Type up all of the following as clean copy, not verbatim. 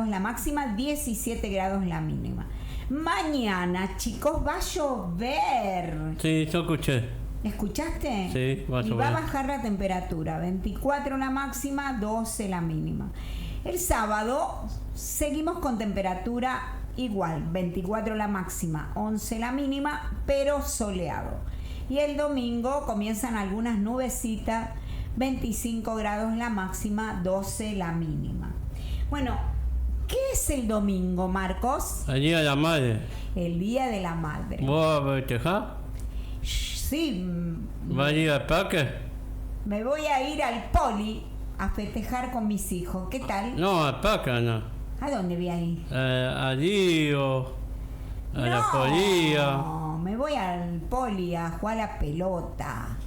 grados la máxima, 17 grados la mínima. Mañana, chicos, va a llover. Sí, yo escuché. ¿Escuchaste? Sí, va a y llover. va a bajar la temperatura, 24 la máxima, 12 la mínima. El sábado seguimos con temperatura igual, 24 la máxima, 11 la mínima, pero soleado. Y el domingo comienzan algunas nubecitas, 25 grados la máxima, 12 la mínima. Bueno, ¿qué es el domingo, Marcos? El día de la madre. El Día de la Madre. ¿Vos vas a festejar? Sí, ¿Vas a ir al parque? me voy a ir al poli a festejar con mis hijos. ¿Qué tal? No, al parque no. ¿A dónde voy a ir? Al Río, a la Polía. No, me voy al poli a jugar a la pelota.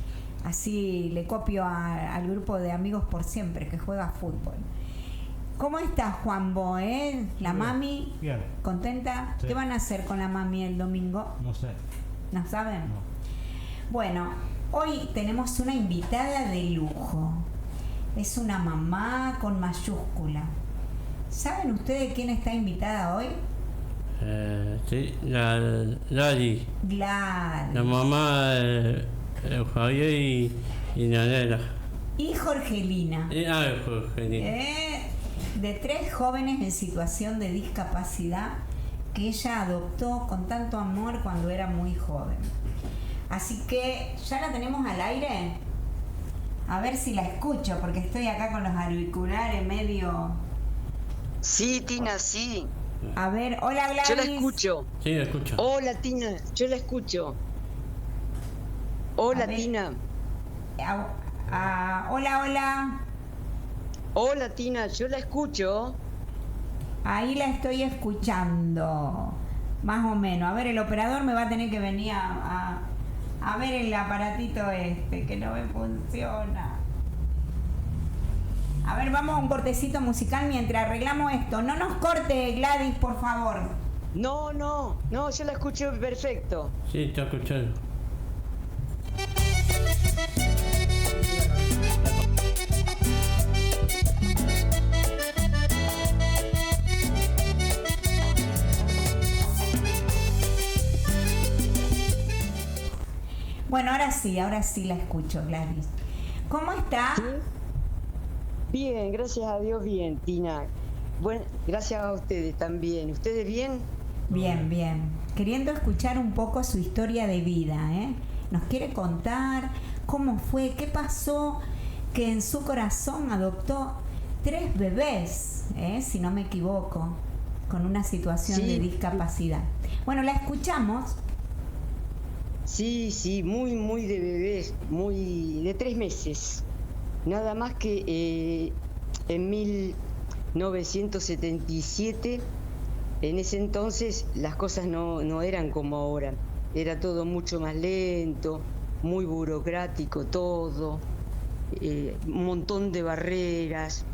Así le copio al grupo de amigos por siempre que juega fútbol. ¿Cómo estás, Juanbo, La Bien. mami, Bien, ¿contenta? Sí. ¿Qué van a hacer con la mami el domingo? no sé. ¿No saben? No. Bueno, hoy tenemos una invitada de lujo. Es una mamá con mayúscula. ¿Saben ustedes quién está invitada hoy? Sí, la Lali, Gladys. la mamá de Javier y la nena. Y Jorgelina. Jorge. De 3 jóvenes en situación de discapacidad que ella adoptó con tanto amor cuando era muy joven. Así que, ¿ya la tenemos al aire? A ver si la escucho, porque estoy acá con los auriculares medio... Sí, Tina, sí. A ver, hola Gladys. Yo la escucho. Sí, la escucho. Hola, Tina, yo la escucho. Hola, A ver. Tina. Hola, hola. Hola, Tina, yo la escucho. Ahí la estoy escuchando. Más o menos. A ver, el operador me va a tener que venir a ver el aparatito que no me funciona. A ver, vamos a un cortecito musical mientras arreglamos esto. No nos corte, Gladys, por favor. No, yo la escucho perfecto. Sí, está escuchando. Bueno, ahora sí la escucho, Gladys. ¿Cómo está? ¿Sí? Bien, gracias a Dios, bien, Tina. Bueno, gracias a ustedes también. ¿Ustedes bien? Bien, bien. Queriendo escuchar un poco su historia de vida, ¿eh? Nos quiere contar cómo fue, qué pasó, que en su corazón adoptó 3 bebés, si no me equivoco, con una situación Sí. de discapacidad. Bueno, la escuchamos. Sí, muy de bebés, muy de 3 meses. Nada más que en 1977, en ese entonces las cosas no eran como ahora. Era todo mucho más lento, muy burocrático todo, un montón de barreras.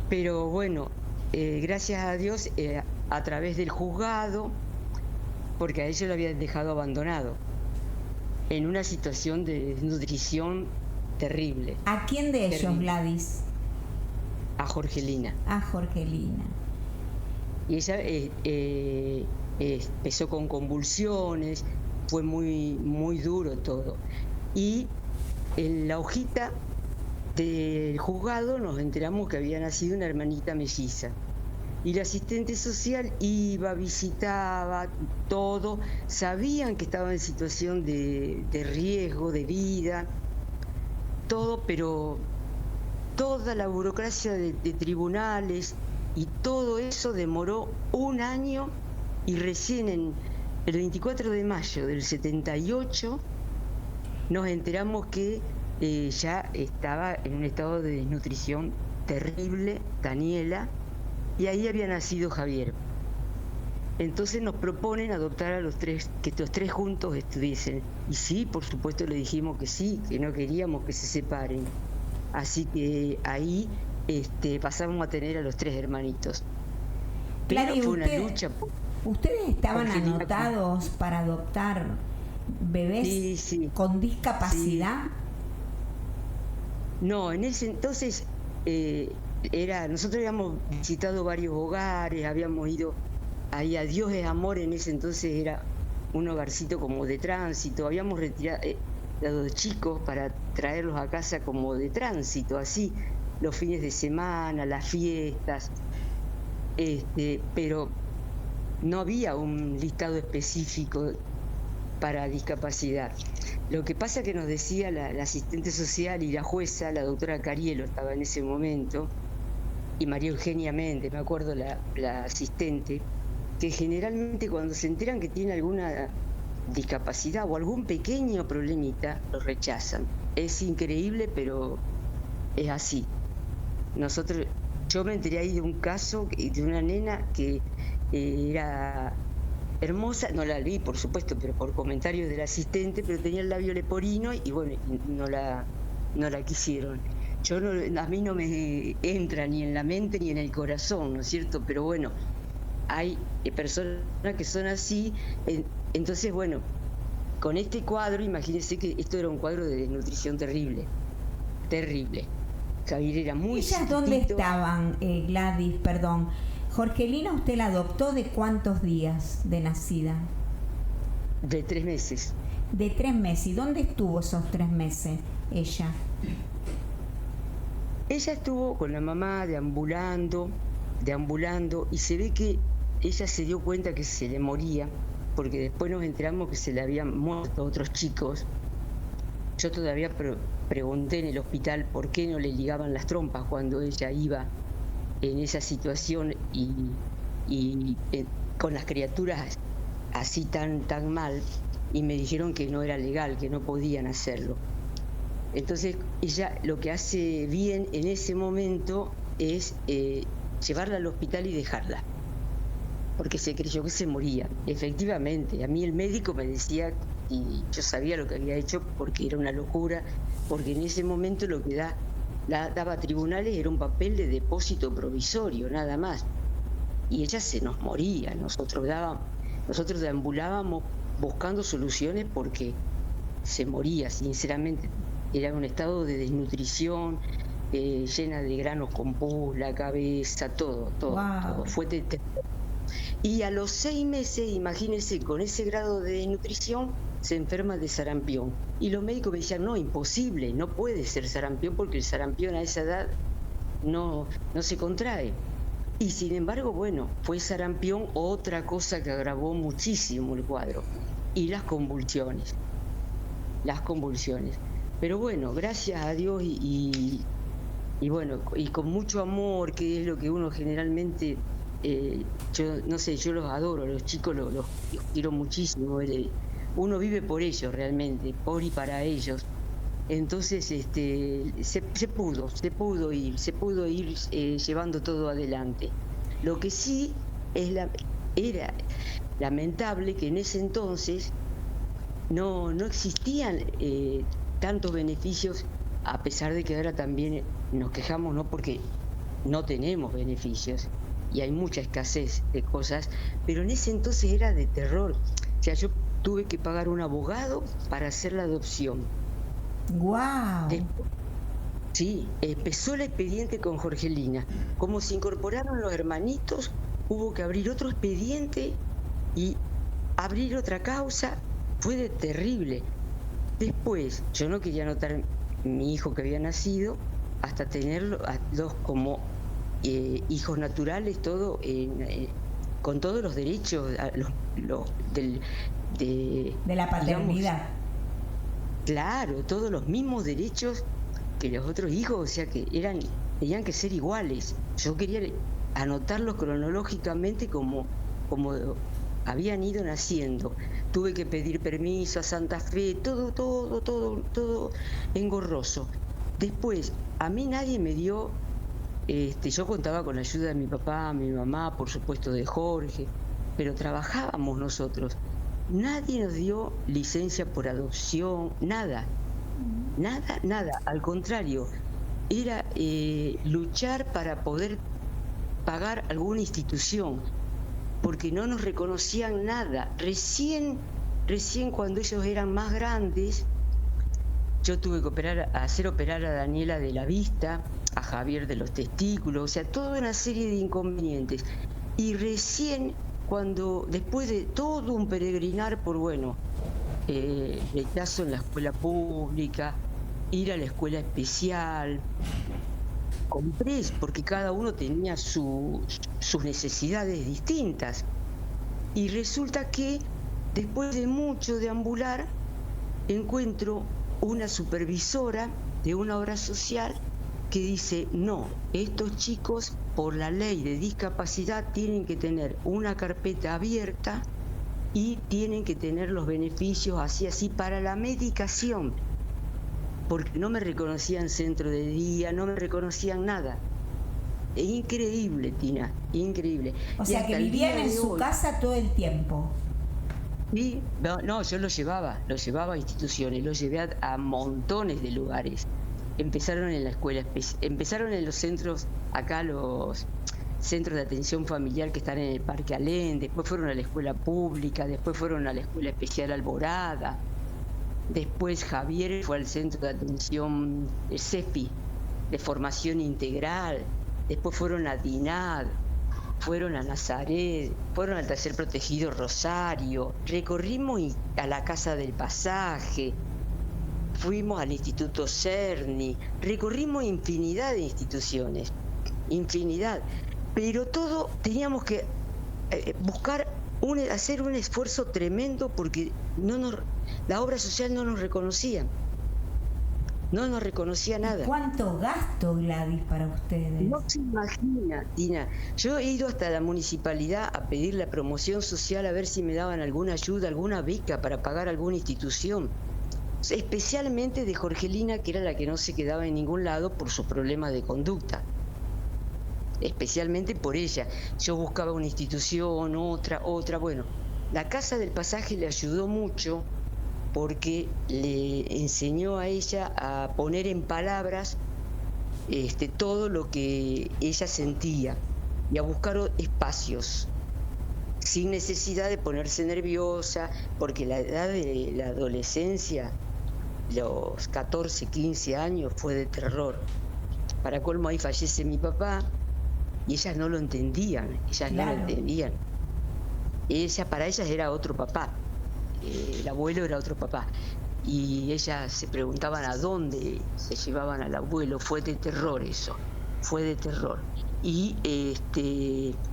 Pero bueno, gracias a Dios, a través del juzgado, porque a ellos lo habían dejado abandonado, en una situación de desnutrición terrible. ¿A quién de ellos, Terrible. Gladys? A Jorgelina. A Jorgelina. Y ella empezó con convulsiones, fue muy duro todo. Y en la hojita del juzgado nos enteramos que había nacido una hermanita melliza. Y la asistente social iba, visitaba todo, sabían que estaba en situación de riesgo, de vida, todo, pero toda la burocracia de tribunales y todo eso demoró 1 año, y recién el 24 de mayo del 78 nos enteramos que ya estaba en un estado de desnutrición terrible, Daniela, y ahí había nacido Javier. Entonces nos proponen adoptar a los 3, que los 3 juntos estuviesen. Y sí, por supuesto le dijimos que sí, que no queríamos que se separen. Así que ahí pasamos a tener a los 3 hermanitos. Pero Gladys, fue una lucha. ¿Ustedes estaban Jorgelina, anotados para adoptar bebés Sí. con discapacidad? No, en ese entonces nosotros habíamos visitado varios hogares, habíamos ido ahí a Dios es Amor, en ese entonces era un hogarcito como de tránsito, habíamos retirado los chicos para traerlos a casa como de tránsito, así, los fines de semana, las fiestas, pero no había un listado específico para discapacidad. Lo que pasa que nos decía la asistente social y la jueza, la doctora Carielo estaba en ese momento, y María Eugenia Méndez, me acuerdo la asistente, que generalmente cuando se enteran que tiene alguna discapacidad o algún pequeño problemita, lo rechazan. Es increíble, pero es así. Yo me enteré ahí de un caso de una nena que era hermosa, no la vi por supuesto, pero por comentarios del asistente, pero tenía el labio leporino y bueno, no la quisieron. A mí no me entra ni en la mente ni en el corazón, ¿no es cierto? Pero bueno, hay personas que son así, entonces bueno, con este cuadro, imagínense que esto era un cuadro de desnutrición terrible, terrible. Javier era muy ¿Ellas chiquitito. dónde estaban, Gladys? Perdón. Jorgelina, ¿usted la adoptó de cuántos días de nacida? De 3 meses. De 3 meses. ¿Y dónde estuvo esos 3 meses ella? Ella estuvo con la mamá deambulando, y se ve que ella se dio cuenta que se le moría, porque después nos enteramos que se le habían muerto otros chicos. Yo todavía pregunté en el hospital por qué no le ligaban las trompas cuando ella iba en esa situación y con las criaturas así tan mal, y me dijeron que no era legal, que no podían hacerlo. Entonces ella lo que hace bien en ese momento es llevarla al hospital y dejarla, porque se creyó que se moría. Efectivamente, a mí el médico me decía, y yo sabía lo que había hecho porque era una locura, porque en ese momento lo que daba a tribunales era un papel de depósito provisorio, nada más. Y ella se nos moría, nosotros deambulábamos buscando soluciones porque se moría, sinceramente. Era un estado de desnutrición, llena de granos con pus, la cabeza, todo. Fue terrible. Y a los 6 meses, imagínense, con ese grado de desnutrición, se enferma de sarampión. Y los médicos me decían, no, imposible, no puede ser sarampión porque el sarampión a esa edad no se contrae. Y sin embargo, bueno, fue sarampión, otra cosa que agravó muchísimo el cuadro. Y las convulsiones. Pero bueno, gracias a Dios y bueno, y con mucho amor, que es lo que uno generalmente, yo no sé, yo los adoro, los chicos los quiero muchísimo, uno vive por ellos realmente, por y para ellos. Entonces se pudo ir llevando todo adelante. Lo que sí era lamentable que en ese entonces no existían tantos beneficios, a pesar de que ahora también nos quejamos, no porque no tenemos beneficios y hay mucha escasez de cosas, pero en ese entonces era de terror. O sea, yo tuve que pagar un abogado para hacer la adopción. ¡Guau! Sí, empezó el expediente con Jorgelina. Como se incorporaron los hermanitos, hubo que abrir otro expediente y abrir otra causa. Fue terrible. Después, yo no quería anotar mi hijo que había nacido hasta tenerlo a dos como hijos naturales, todo con todos los derechos de la paternidad. Digamos, claro, todos los mismos derechos que los otros hijos, o sea que tenían que ser iguales. Yo quería anotarlos cronológicamente como habían ido naciendo. Tuve que pedir permiso a Santa Fe, todo engorroso. Después, a mí nadie me dio, yo contaba con la ayuda de mi papá, mi mamá, por supuesto de Jorge, pero trabajábamos nosotros. Nadie nos dio licencia por adopción, nada, al contrario, era luchar para poder pagar alguna institución, porque no nos reconocían nada. Recién cuando ellos eran más grandes, yo tuve que hacer operar a Daniela de la vista, a Javier de los testículos, o sea, toda una serie de inconvenientes. Y recién cuando, después de todo un peregrinar por, bueno, rechazo en la escuela pública, ir a la escuela especial, compré, porque cada uno tenía sus necesidades distintas. Y resulta que después de mucho deambular, encuentro una supervisora de una obra social que dice, no, estos chicos por la ley de discapacidad tienen que tener una carpeta abierta y tienen que tener los beneficios así para la medicación, porque no me reconocían centro de día, no me reconocían nada. Es increíble, Tina, increíble. O sea, que vivían en su casa todo el tiempo. Sí, no, yo los llevaba a instituciones, los llevé a montones de lugares. Empezaron en la escuela, empezaron en los centros, acá los centros de atención familiar que están en el Parque Alén, después fueron a la escuela pública, después fueron a la escuela especial Alborada, después Javier fue al centro de atención CEFI, de formación integral, después fueron a DINAD, fueron a Nazaret, fueron al Taller Protegido Rosario, recorrimos a la Casa del Pasaje, fuimos al Instituto Cerny, recorrimos infinidad de instituciones, infinidad, pero todo teníamos que buscar, hacer un esfuerzo tremendo porque la obra social no nos reconocía. No nos reconocía nada. ¿Cuánto gasto, Gladys, para ustedes? No se imagina, Tina. Yo he ido hasta la municipalidad a pedir la promoción social a ver si me daban alguna ayuda, alguna beca para pagar alguna institución. Especialmente de Jorgelina, que era la que no se quedaba en ningún lado por sus problemas de conducta. Especialmente por ella. Yo buscaba una institución, otra. Bueno, la Casa del Pasaje le ayudó mucho porque le enseñó a ella a poner en palabras todo lo que ella sentía y a buscar espacios sin necesidad de ponerse nerviosa, porque la edad de la adolescencia, los 14, 15 años, fue de terror. Para colmo, ahí fallece mi papá y ellas no lo entendían, para ellas era otro papá. El abuelo era otro papá y ellas se preguntaban a dónde se llevaban al abuelo. Fue de terror eso, fue de terror. Y en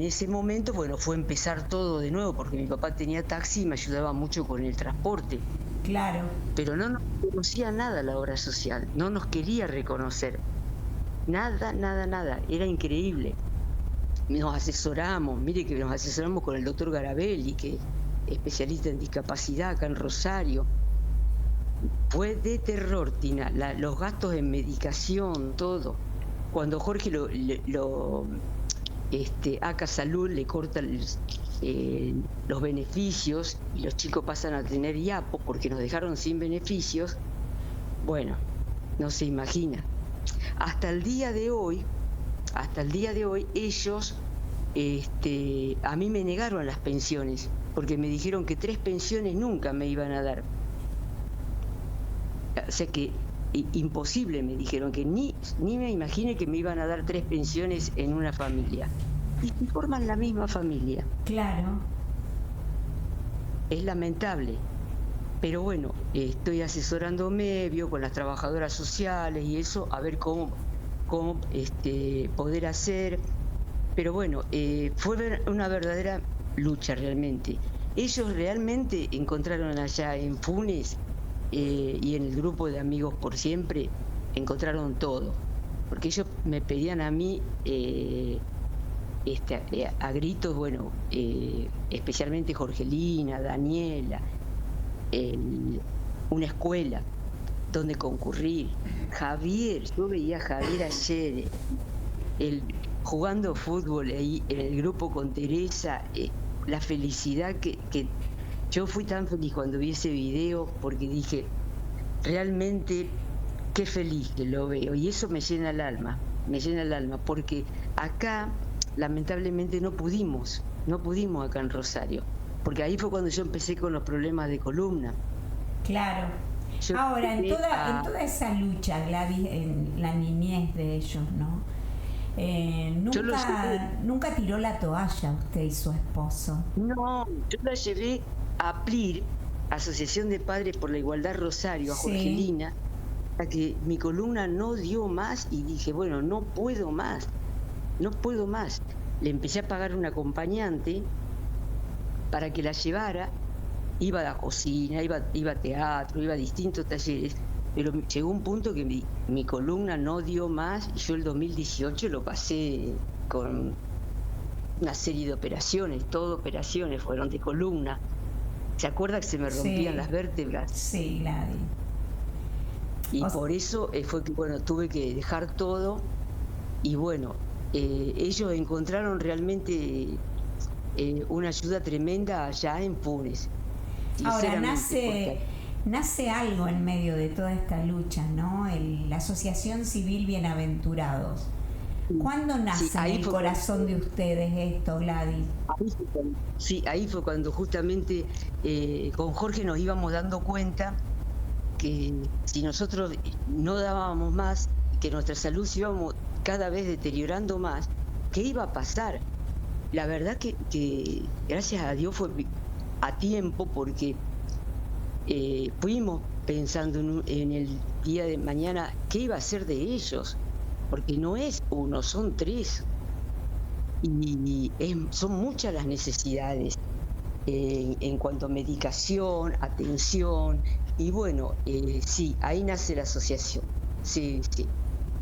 ese momento, bueno, fue empezar todo de nuevo porque mi papá tenía taxi y me ayudaba mucho con el transporte. Claro. Pero no nos conocía nada la obra social, no nos quería reconocer. Nada, era increíble. Nos asesoramos, mire que nos asesoramos con el doctor Garabelli, que especialista en discapacidad acá en Rosario. Fue de terror, Tina, los gastos en medicación, todo. Cuando Jorge ACA Salud le corta los beneficios y los chicos pasan a tener IAPO porque nos dejaron sin beneficios, bueno, no se imagina. Hasta el día de hoy ellos a mí me negaron las pensiones porque me dijeron que 3 pensiones nunca me iban a dar. O sea que imposible, me dijeron que ni me imaginé que me iban a dar 3 pensiones en una familia. Y forman la misma familia. Claro. Es lamentable. Pero bueno, estoy asesorándome, con las trabajadoras sociales y eso, a ver cómo poder hacer. Pero bueno, fue una verdadera lucha realmente. Ellos realmente encontraron allá en Funes y en el grupo de Amigos por Siempre, encontraron todo. Porque ellos me pedían a mí a gritos, bueno, especialmente Jorgelina, Daniela, una escuela donde concurrir. Javier, yo veía a Javier ayer jugando fútbol ahí en el grupo con Teresa, la felicidad que yo fui tan feliz cuando vi ese video, porque dije, realmente qué feliz que lo veo, y eso me llena el alma, porque acá lamentablemente no pudimos acá en Rosario, porque ahí fue cuando yo empecé con los problemas de columna. Claro. Ahora, en toda esa lucha, Gladys, en la niñez de ellos, ¿no? Nunca tiró la toalla usted y su esposo. No, yo la llevé a PLIR, Asociación de Padres por la Igualdad Rosario, a Jorgelina, a que mi columna no dio más y dije, bueno, no puedo más. Le empecé a pagar un acompañante para que la llevara, iba a la cocina, iba a teatro, iba a distintos talleres, pero llegó un punto que mi columna no dio más y yo el 2018 lo pasé con una serie de operaciones, todas operaciones fueron de columna. ¿Se acuerda que se me rompían las vértebras? Sí, Gladys. Y por eso fue que, bueno, tuve que dejar todo y bueno, ellos encontraron realmente una ayuda tremenda allá en Funes. Ahora nace algo en medio de toda esta lucha, ¿no? La Asociación Civil Bienaventurados. ¿Cuándo nace en el corazón de ustedes esto, Gladys? Ahí fue cuando justamente con Jorge nos íbamos dando cuenta que si nosotros no dábamos más, que nuestra salud se iba cada vez deteriorando más, ¿qué iba a pasar? La verdad que gracias a Dios fue a tiempo, porque fuimos pensando en el día de mañana qué iba a ser de ellos, porque no es uno, son 3 y son muchas las necesidades en cuanto a medicación, atención, y bueno, sí, ahí nace la asociación, sí,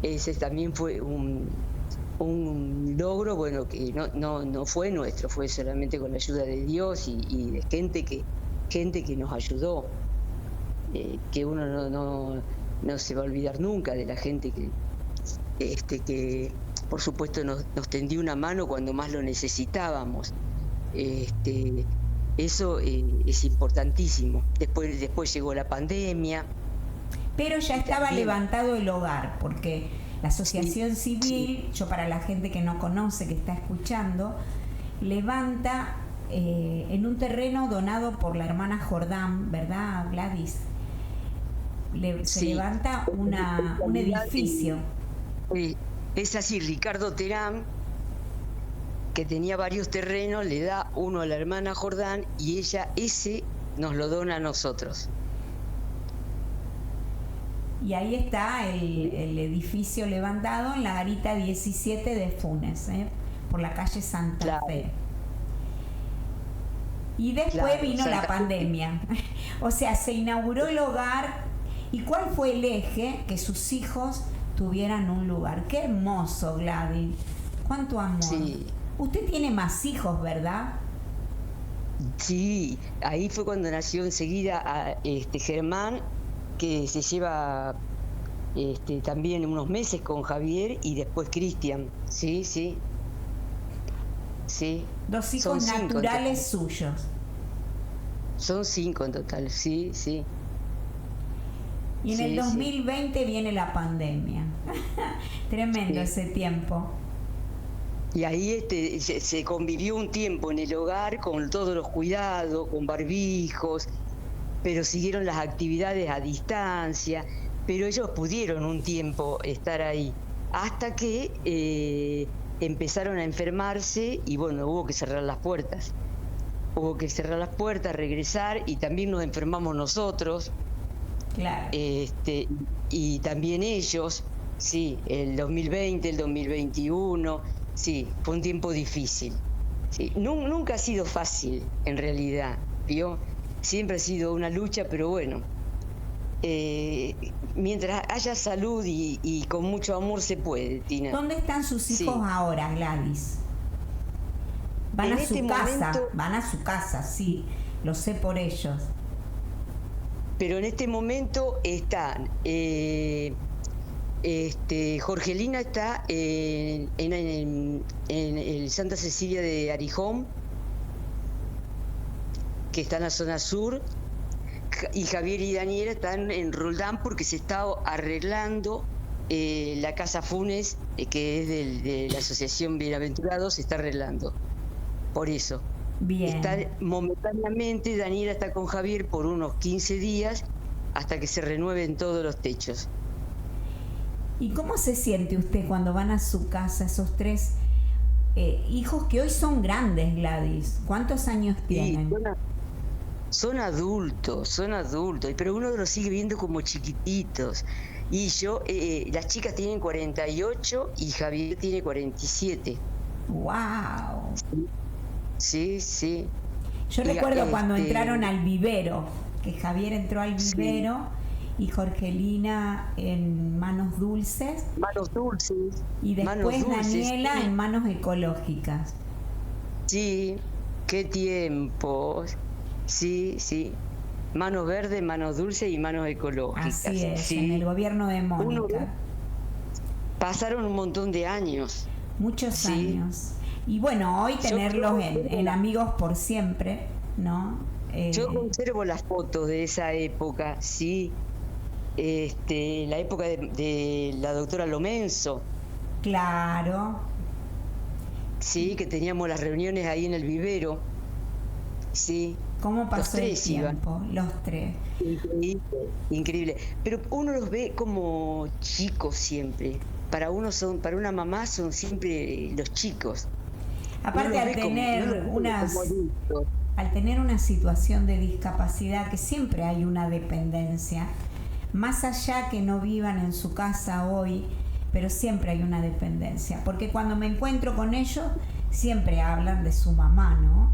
ese también fue un logro, bueno, que no fue nuestro, fue solamente con la ayuda de Dios y de gente que nos ayudó, que uno no se va a olvidar nunca de la gente que por supuesto nos tendió una mano cuando más lo necesitábamos. Eso es importantísimo. Después llegó la pandemia. Pero ya estaba levantado el hogar, porque la Asociación Civil, yo para la gente que no conoce, que está escuchando, levanta en un terreno donado por la hermana Jordán, ¿verdad, Gladys? Se levanta un edificio. Es así, Ricardo Terán, que tenía varios terrenos, le da uno a la hermana Jordán y ella ese nos lo dona a nosotros. Y ahí está el edificio levantado en la garita 17 de Funes, por la calle Santa Fe. Y después vino la pandemia. O sea, se inauguró el hogar. ¿Y cuál fue el eje? Que sus hijos tuvieran un lugar. Qué hermoso, Gladys. Cuánto amor. Sí. Usted tiene más hijos, ¿verdad? Sí, ahí fue cuando nació enseguida a Germán, que se lleva también unos meses con Javier, y después Cristian. Sí. 2 hijos naturales suyos. Son 5 en total, sí. Y en el 2020 viene la pandemia. Tremendo ese tiempo. Y ahí se convivió un tiempo en el hogar con todos los cuidados, con barbijos, pero siguieron las actividades a distancia, pero ellos pudieron un tiempo estar ahí, hasta que empezaron a enfermarse y bueno, hubo que cerrar las puertas. Regresar, y también nos enfermamos nosotros. Claro. Y también ellos, sí, el 2020, el 2021, sí, fue un tiempo difícil. Sí, nunca ha sido fácil, en realidad, ¿vio? Siempre ha sido una lucha, pero bueno, mientras haya salud y con mucho amor se puede, Tina. ¿Dónde están sus hijos ahora, Gladys? Van a su casa, sí, lo sé por ellos. Pero en este momento están, Jorgelina está en el Santa Cecilia de Arijón, que está en la zona sur, y Javier y Daniela están en Roldán porque se está arreglando la casa Funes, que es de la Asociación Bienaventurados, se está arreglando. Por eso. Bien. Momentáneamente Daniela está con Javier por unos 15 días hasta que se renueven todos los techos. ¿Y cómo se siente usted cuando van a su casa esos 3 hijos que hoy son grandes, Gladys? ¿Cuántos años tienen? Son adultos, pero uno los sigue viendo como chiquititos. Y yo, las chicas tienen 48 y Javier tiene 47. ¡Wow! Sí, sí. Yo recuerdo cuando entraron al vivero, que Javier entró al vivero y Jorgelina en Manos Dulces. Manos Dulces. Y después Daniela en Manos Ecológicas. Sí, qué tiempos. Sí, sí. Manos Verdes, Manos Dulces y Manos Ecológicas. Así es, sí. en el gobierno de Mónica. Pasaron un montón de años. Muchos años. Y bueno, hoy tenerlos en Amigos por Siempre, ¿no? Yo conservo las fotos de esa época, sí. La época de la doctora Lomenzo. Claro. Sí, que teníamos las reuniones ahí en el vivero. Sí. ¿Cómo pasó el tiempo? Los 3. Increíble, increíble. Pero uno los ve como chicos siempre. Para una mamá son siempre los chicos. Aparte al tener una situación de discapacidad, que siempre hay una dependencia, más allá que no vivan en su casa hoy, pero siempre hay una dependencia, porque cuando me encuentro con ellos siempre hablan de su mamá, ¿no?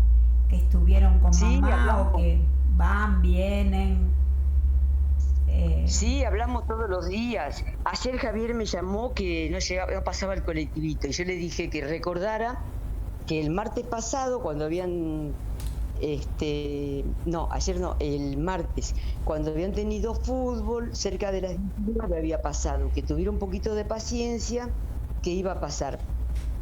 Que estuvieron con mamá hablamos. O que van, vienen. Sí, hablamos todos los días. Ayer Javier me llamó que no pasaba el colectivito y yo le dije que recordara que el martes pasado, cuando habían el martes, cuando habían tenido fútbol, cerca de las 19 había pasado, que tuviera un poquito de paciencia, que iba a pasar.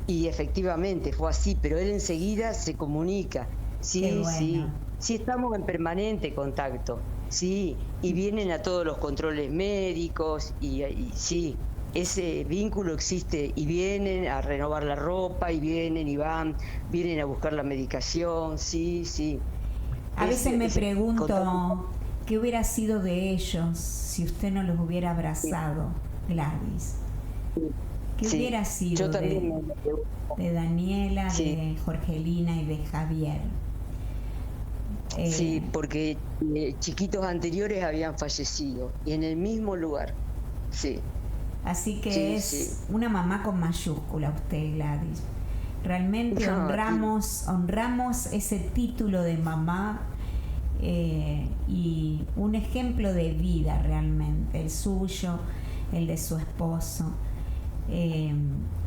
Y efectivamente fue así, pero él enseguida se comunica. Sí, bueno. Sí, estamos en permanente contacto, sí, y vienen a todos los controles médicos, y sí, ese vínculo existe, y vienen a renovar la ropa, y vienen y van, vienen a buscar la medicación, sí, sí. A veces me pregunto qué hubiera sido de ellos si usted no los hubiera abrazado, Gladys. ¿Qué hubiera sido de Daniela, de Jorgelina y de Javier? Sí, porque chiquitos anteriores habían fallecido y en el mismo lugar, sí. Así que es una mamá con mayúscula usted, Gladys. Realmente honramos ese título de mamá y un ejemplo de vida realmente, el suyo, el de su esposo.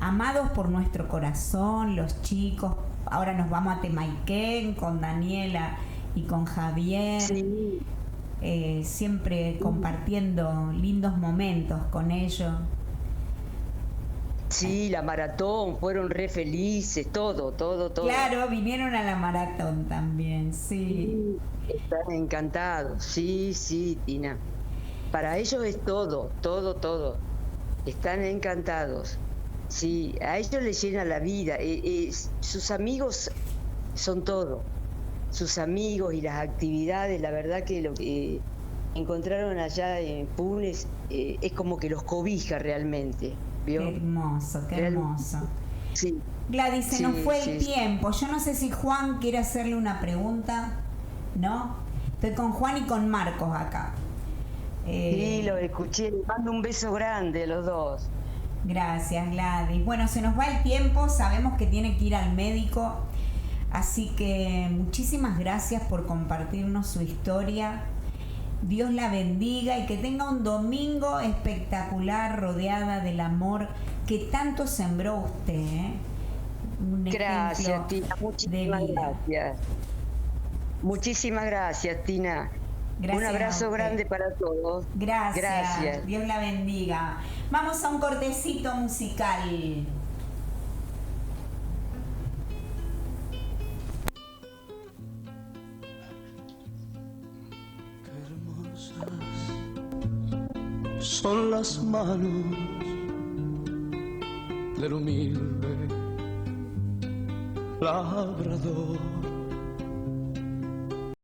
Amados por nuestro corazón, los chicos. Ahora nos vamos a Temayquén con Daniela y con Javier, siempre compartiendo lindos momentos con ellos. Sí, la maratón, fueron re felices, todo. Claro, vinieron a la maratón también, sí. Están encantados, sí, Tina. Para ellos es todo. Están encantados. Sí, a ellos les llena la vida. Sus amigos son todo. Sus amigos y las actividades, la verdad que lo que encontraron allá en Funes es como que los cobija realmente. ¿Vio? Qué hermoso. Sí. Gladys, se nos fue el tiempo. Yo no sé si Juan quiere hacerle una pregunta, ¿no? Estoy con Juan y con Marcos acá. Sí, lo escuché. Le mando un beso grande a los dos. Gracias, Gladys. Bueno, se nos va el tiempo. Sabemos que tiene que ir al médico. Así que muchísimas gracias por compartirnos su historia. Dios la bendiga y que tenga un domingo espectacular rodeada del amor que tanto sembró usted, ¿eh? Gracias, Tina. Muchísimas gracias. Muchísimas gracias, Tina. Gracias, un abrazo grande para todos. Gracias. Dios la bendiga. Vamos a un cortecito musical. Son las manos del humilde labrador